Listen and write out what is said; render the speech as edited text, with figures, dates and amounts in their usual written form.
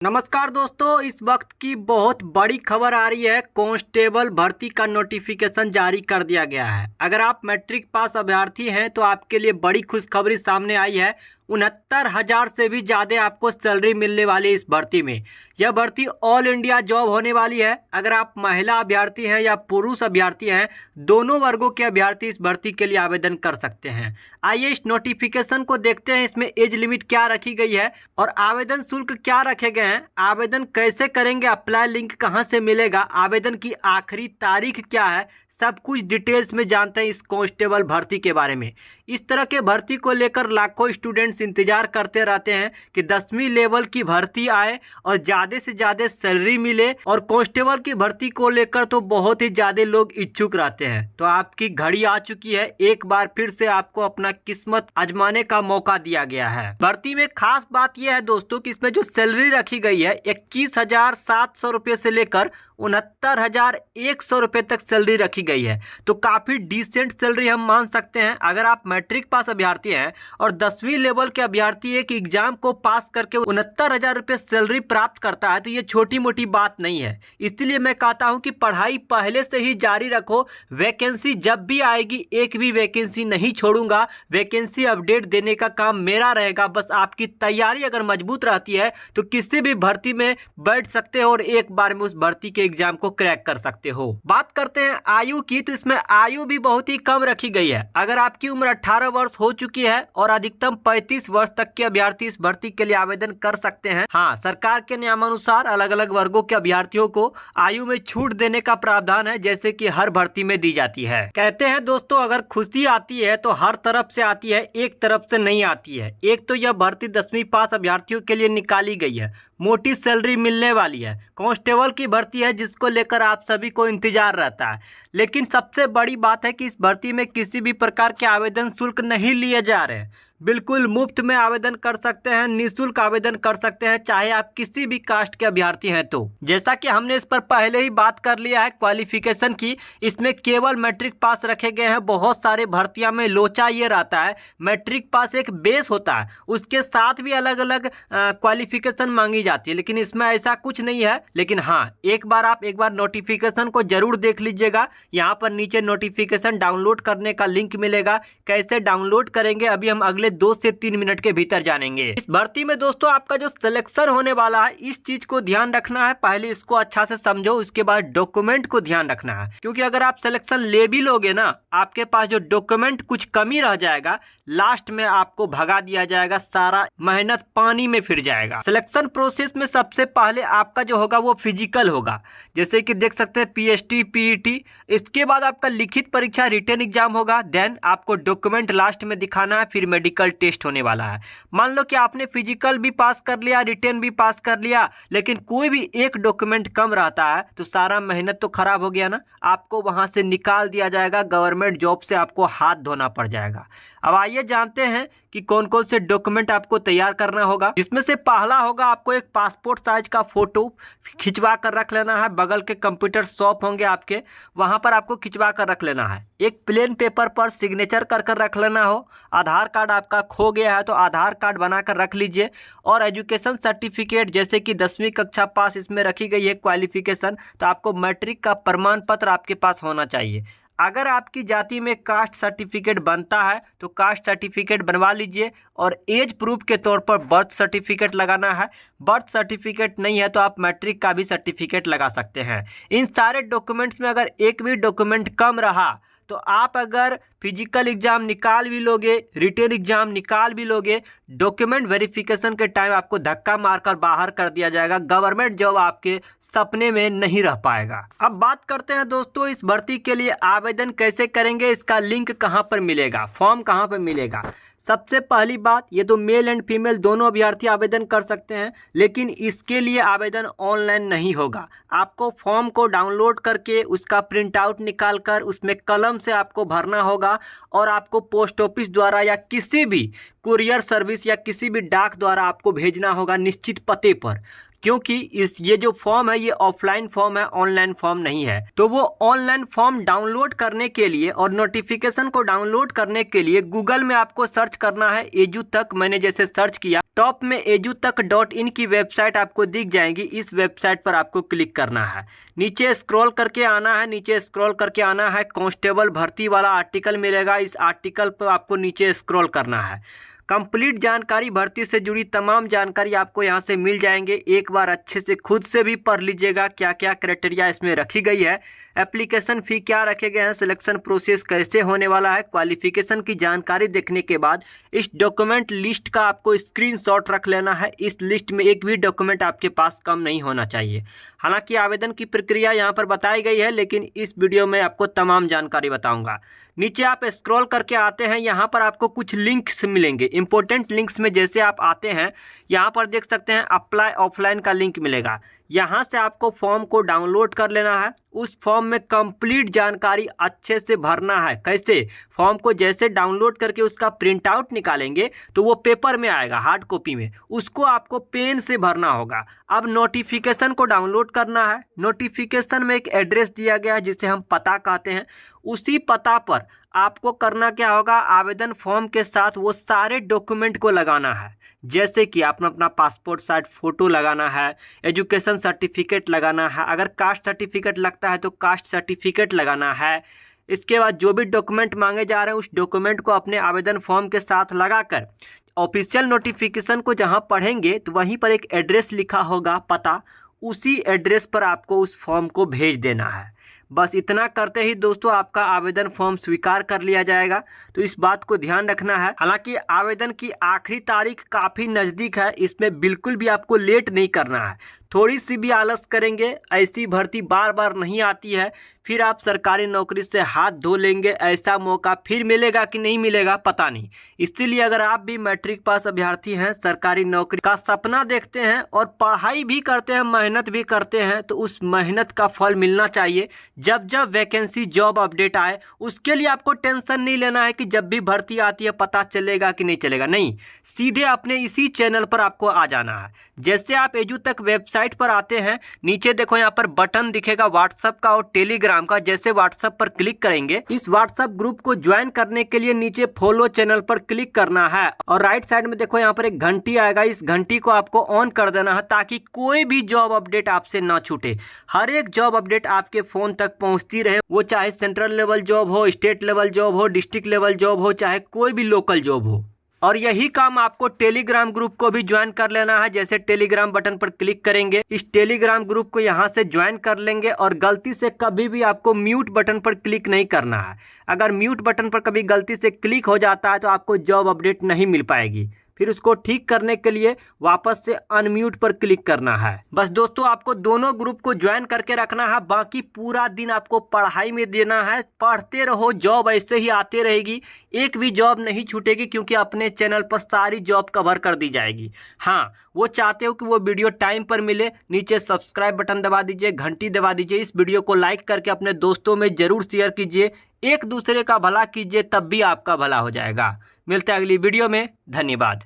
नमस्कार दोस्तों, इस वक्त की बहुत बड़ी खबर आ रही है। कांस्टेबल भर्ती का नोटिफिकेशन जारी कर दिया गया है। अगर आप मैट्रिक पास अभ्यर्थी हैं तो आपके लिए बड़ी खुशखबरी सामने आई है। 69,000 से भी ज़्यादा आपको सैलरी मिलने वाली है इस भर्ती में। यह भर्ती ऑल इंडिया जॉब होने वाली है। अगर आप महिला अभ्यर्थी हैं या पुरुष अभ्यर्थी हैं, दोनों वर्गों के अभ्यर्थी इस भर्ती के लिए आवेदन कर सकते हैं। आइए इस नोटिफिकेशन को देखते हैं, इसमें एज लिमिट क्या रखी गई है और आवेदन शुल्क क्या रखे गए हैं, आवेदन कैसे करेंगे, अप्लाई लिंक कहां से मिलेगा, आवेदन की आखिरी तारीख क्या है, सब कुछ डिटेल्स में जानते हैं इस कांस्टेबल भर्ती के बारे में। इस तरह के भर्ती को लेकर लाखों स्टूडेंट्स इंतजार करते रहते हैं कि 10वीं लेवल की भर्ती आए और ज़्यादा से ज़्यादा सैलरी मिले। और कांस्टेबल की भर्ती को लेकर तो बहुत ही ज़्यादा लोग इच्छुक रहते हैं। तो आपकी घड़ी आ चुकी है, एक बार फिर से आपको अपना किस्मत आजमाने का मौका दिया गया है। भर्ती में खास बात यह है दोस्तों कि इसमें जो सैलरी रखी गई है 21,700 रुपये से लेकर 69,100 रुपये तक सैलरी रखी गई है। तो काफ़ी डिसेंट सैलरी हम मान सकते हैं। अगर आप मैट्रिक पास अभ्यर्थी हैं और 10वीं लेवल के अभ्यर्थी एक एग्जाम को पास करके 69,000 रुपये सैलरी प्राप्त करता है तो ये छोटी मोटी बात नहीं है। इसलिए मैं कहता हूं कि पढ़ाई पहले से ही जारी रखो। वैकेंसी जब भी आएगी एक भी वैकेंसी नहीं छोड़ूंगा। वैकेंसी अपडेट देने का काम मेरा रहेगा। बस आपकी तैयारी अगर मजबूत रहती है तो किसी भी भर्ती में बैठ सकते हो और एक बार में उस भर्ती के एग्जाम को क्रैक कर सकते हो। बात करते हैं आयु की, तो इसमें आयु भी बहुत ही कम रखी गई है। अगर आपकी उम्र 18 वर्ष हो चुकी है और अधिकतम 35 वर्ष तक के अभ्यर्थी इस भर्ती के लिए आवेदन कर सकते हैं। हाँ, सरकार के नियमानुसार अलग अलग वर्गों के अभ्यर्थियों को आयु में छूट देने का प्रावधान है, जैसे कि हर भर्ती में दी जाती है। कहते हैं दोस्तों, अगर खुशी आती है तो हर तरफ से आती है, एक तरफ से नहीं आती है। एक तो यह भर्ती 10वीं पास अभ्यर्थियों के लिए निकाली गई है, मोटी सैलरी मिलने वाली है। कांस्टेबल की भर्ती है जिसको लेकर आप सभी को इंतजार रहता है। लेकिन सबसे बड़ी बात है कि इस भर्ती में किसी भी प्रकार के आवेदन शुल्क नहीं लिए जा रहे हैं। बिल्कुल मुफ्त में आवेदन कर सकते हैं, निःशुल्क आवेदन कर सकते हैं, चाहे आप किसी भी कास्ट के अभ्यर्थी हैं। तो जैसा कि हमने इस पर पहले ही बात कर लिया है क्वालिफिकेशन की, इसमें केवल मैट्रिक पास रखे गए हैं। बहुत सारे भर्तियां में लोचा ये रहता है, मैट्रिक पास एक बेस होता है, उसके साथ भी अलग अलग क्वालिफिकेशन मांगी जाती है, लेकिन इसमें ऐसा कुछ नहीं है। लेकिन हाँ, एक बार नोटिफिकेशन को जरूर देख लीजिएगा। यहाँ पर नीचे नोटिफिकेशन डाउनलोड करने का लिंक मिलेगा। कैसे डाउनलोड करेंगे अभी हम अगले 2 से 3 मिनट के भीतर जानेंगे। इस भर्ती में दोस्तों आपका जो सिलेक्शन होने वाला है, इस चीज को ध्यान रखना है। पहले इसको अच्छा से समझो, उसके बाद डॉक्यूमेंट को ध्यान रखना है। क्योंकि अगर आप सिलेक्शन ले भी लोगे ना, आपके पास जो डॉक्यूमेंट कुछ कमी रह जाएगा, लास्ट में आपको भगा दिया जाएगा, सारा मेहनत पानी में फिर जाएगा। सिलेक्शन प्रोसेस में सबसे पहले आपका जो होगा वो फिजिकल होगा, जैसे कि देख सकते हैं पीएचटी, पीईटी। इसके बाद आपका लिखित परीक्षा, रिटन एग्जाम होगा। देन आपको डॉक्यूमेंट लास्ट में दिखाना है, फिर मेडिकल टेस्ट होने वाला है। मान लो कि आपने फिजिकल भी पास कर लिया, रिटन भी पास कर लिया, लेकिन कोई भी एक डॉक्यूमेंट कम रहता है तो सारा मेहनत तो खराब हो गया ना, आपको वहां से निकाल दिया जाएगा। गवर्नमेंट जॉब से आपको हाथ धोना पड़ जाएगा। अब आइए जानते हैं कि कौन कौन से डॉक्यूमेंट आपको तैयार करना होगा। जिसमें से पहला होगा, आपको एक पासपोर्ट साइज का फोटो खिंचवा कर रख लेना है। बगल के कंप्यूटर शॉप होंगे आपके, वहां पर आपको खिंचवा कर रख लेना है। एक प्लेन पेपर पर सिग्नेचर कर रख लेना हो। आधार कार्ड आपका खो गया है तो आधार कार्ड बनाकर रख लीजिए। और एजुकेशन सर्टिफिकेट, जैसे कि 10वीं कक्षा पास इसमें रखी गई है क्वालिफिकेशन, तो आपको मैट्रिक का प्रमाण पत्र आपके पास होना चाहिए। अगर आपकी जाति में कास्ट सर्टिफिकेट बनता है तो कास्ट सर्टिफिकेट बनवा लीजिए। और एज प्रूफ के तौर पर बर्थ सर्टिफिकेट लगाना है। बर्थ सर्टिफिकेट नहीं है तो आप मैट्रिक का भी सर्टिफिकेट लगा सकते हैं। इन सारे डॉक्यूमेंट्स में अगर एक भी डॉक्यूमेंट कम रहा तो आप अगर फिजिकल एग्जाम निकाल भी लोगे, रिटन एग्जाम निकाल भी लोगे, डॉक्यूमेंट वेरिफिकेशन के टाइम आपको धक्का मारकर बाहर कर दिया जाएगा। गवर्नमेंट जॉब आपके सपने में नहीं रह पाएगा। अब बात करते हैं दोस्तों, इस भर्ती के लिए आवेदन कैसे करेंगे, इसका लिंक कहां पर मिलेगा, फॉर्म कहां पर मिलेगा। सबसे पहली बात, ये तो मेल एंड फीमेल दोनों अभ्यर्थी आवेदन कर सकते हैं, लेकिन इसके लिए आवेदन ऑनलाइन नहीं होगा। आपको फॉर्म को डाउनलोड करके उसका प्रिंट आउट निकाल कर उसमें कलम से आपको भरना होगा और आपको पोस्ट ऑफिस द्वारा या किसी भी कुरियर सर्विस या किसी भी डाक द्वारा आपको भेजना होगा निश्चित पते पर। क्योंकि ये जो फॉर्म है ये ऑफलाइन फॉर्म है, ऑनलाइन फॉर्म नहीं है। तो वो ऑनलाइन फॉर्म डाउनलोड करने के लिए और नोटिफिकेशन को डाउनलोड करने के लिए गूगल में आपको सर्च करना है एजू तक। मैंने जैसे सर्च किया, टॉप में edutech.in की वेबसाइट आपको दिख जाएगी। इस वेबसाइट पर आपको क्लिक करना है, नीचे स्क्रॉल करके आना है, नीचे स्क्रॉल करके आना है, कांस्टेबल भर्ती वाला आर्टिकल मिलेगा। इस आर्टिकल पर आपको नीचे स्क्रॉल करना है। कंप्लीट जानकारी, भर्ती से जुड़ी तमाम जानकारी आपको यहाँ से मिल जाएंगे। एक बार अच्छे से खुद से भी पढ़ लीजिएगा क्या क्या क्राइटेरिया इसमें रखी गई है, एप्लीकेशन फ़ी क्या रखे गए हैं, सिलेक्शन प्रोसेस कैसे होने वाला है। क्वालिफिकेशन की जानकारी देखने के बाद इस डॉक्यूमेंट लिस्ट का आपको स्क्रीनशॉट रख लेना है। इस लिस्ट में एक भी डॉक्यूमेंट आपके पास कम नहीं होना चाहिए। हालांकि आवेदन की प्रक्रिया यहाँ पर बताई गई है, लेकिन इस वीडियो में आपको तमाम जानकारी बताऊंगा। नीचे आप स्क्रॉल करके आते हैं, यहाँ पर आपको कुछ लिंक्स मिलेंगे। इंपॉर्टेंट लिंक्स में जैसे आप आते हैं, यहाँ पर देख सकते हैं अप्लाई ऑफलाइन का लिंक मिलेगा। यहाँ से आपको फॉर्म को डाउनलोड कर लेना है। उस फॉर्म में कंप्लीट जानकारी अच्छे से भरना है। कैसे? फॉर्म को जैसे डाउनलोड करके उसका प्रिंट आउट निकालेंगे तो वो पेपर में आएगा, हार्ड कॉपी में, उसको आपको पेन से भरना होगा। अब नोटिफिकेशन को डाउनलोड करना है। नोटिफिकेशन में एक एड्रेस दिया गया है जिसे हम पता कहते हैं। उसी पता पर आपको करना क्या होगा, आवेदन फॉर्म के साथ वो सारे डॉक्यूमेंट को लगाना है। जैसे कि आपने अपना पासपोर्ट साइज फ़ोटो लगाना है, एजुकेशन सर्टिफिकेट लगाना है, अगर कास्ट सर्टिफिकेट लगता है तो कास्ट सर्टिफिकेट लगाना है। इसके बाद जो भी डॉक्यूमेंट मांगे जा रहे हैं उस डॉक्यूमेंट को अपने आवेदन फॉर्म के साथ लगाकर ऑफिशियल नोटिफिकेशन को जहां पढ़ेंगे तो वहीं पर एक एड्रेस लिखा होगा, पता, उसी एड्रेस पर आपको उस फॉर्म को भेज देना है। बस इतना करते ही दोस्तों आपका आवेदन फॉर्म स्वीकार कर लिया जाएगा। तो इस बात को ध्यान रखना है। हालांकि आवेदन की आखिरी तारीख काफ़ी नज़दीक है, इसमें बिल्कुल भी आपको लेट नहीं करना है। थोड़ी सी भी आलस करेंगे, ऐसी भर्ती बार बार नहीं आती है, फिर आप सरकारी नौकरी से हाथ धो लेंगे। ऐसा मौका फिर मिलेगा कि नहीं मिलेगा पता नहीं। इसीलिए अगर आप भी मैट्रिक पास अभ्यर्थी हैं, सरकारी नौकरी का सपना देखते हैं और पढ़ाई भी करते हैं, मेहनत भी करते हैं, तो उस मेहनत का फल मिलना चाहिए। जब जब वैकेंसी जॉब अपडेट आए उसके लिए आपको टेंशन नहीं लेना है कि जब भी भर्ती आती है पता चलेगा कि नहीं चलेगा। नहीं, सीधे अपने इसी चैनल पर आपको आ जाना है। जैसे आप एजुटेक वेबसाइट पर आते हैं, नीचे देखो यहाँ पर बटन दिखेगा व्हाट्सएप का और टेलीग्राम का। जैसे व्हाट्सएप पर क्लिक करेंगे, इस व्हाट्सएप ग्रुप को ज्वाइन करने के लिए नीचे फॉलो चैनल पर क्लिक करना है और राइट साइड में देखो यहाँ पर एक घंटी आएगा। इस घंटी को आपको ऑन कर देना है ताकि कोई भी जॉब अपडेट आपसे ना छूटे। हर एक जॉब अपडेट आपके फोन तक पहुंचती रहे, वो चाहे सेंट्रल लेवल जॉब हो, स्टेट लेवल जॉब हो, डिस्ट्रिक्ट लेवल जॉब हो, चाहे कोई भी लोकल जॉब हो। और यही काम आपको टेलीग्राम ग्रुप को भी ज्वाइन कर लेना है। जैसे टेलीग्राम बटन पर क्लिक करेंगे, इस टेलीग्राम ग्रुप को यहाँ से ज्वाइन कर लेंगे और गलती से कभी भी आपको म्यूट बटन पर क्लिक नहीं करना है। अगर म्यूट बटन पर कभी गलती से क्लिक हो जाता है तो आपको जॉब अपडेट नहीं मिल पाएगी। फिर उसको ठीक करने के लिए वापस से अनम्यूट पर क्लिक करना है। बस दोस्तों आपको दोनों ग्रुप को ज्वाइन करके रखना है। बाकी पूरा दिन आपको पढ़ाई में देना है। पढ़ते रहो, जॉब ऐसे ही आती रहेगी, एक भी जॉब नहीं छूटेगी क्योंकि अपने चैनल पर सारी जॉब कवर कर दी जाएगी। हाँ, वो चाहते हो कि वो वीडियो टाइम पर मिले, नीचे सब्सक्राइब बटन दबा दीजिए, घंटी दबा दीजिए। इस वीडियो को लाइक करके अपने दोस्तों में जरूर शेयर कीजिए। एक दूसरे का भला कीजिए, तब भी आपका भला हो जाएगा। मिलते हैं अगली वीडियो में। धन्यवाद।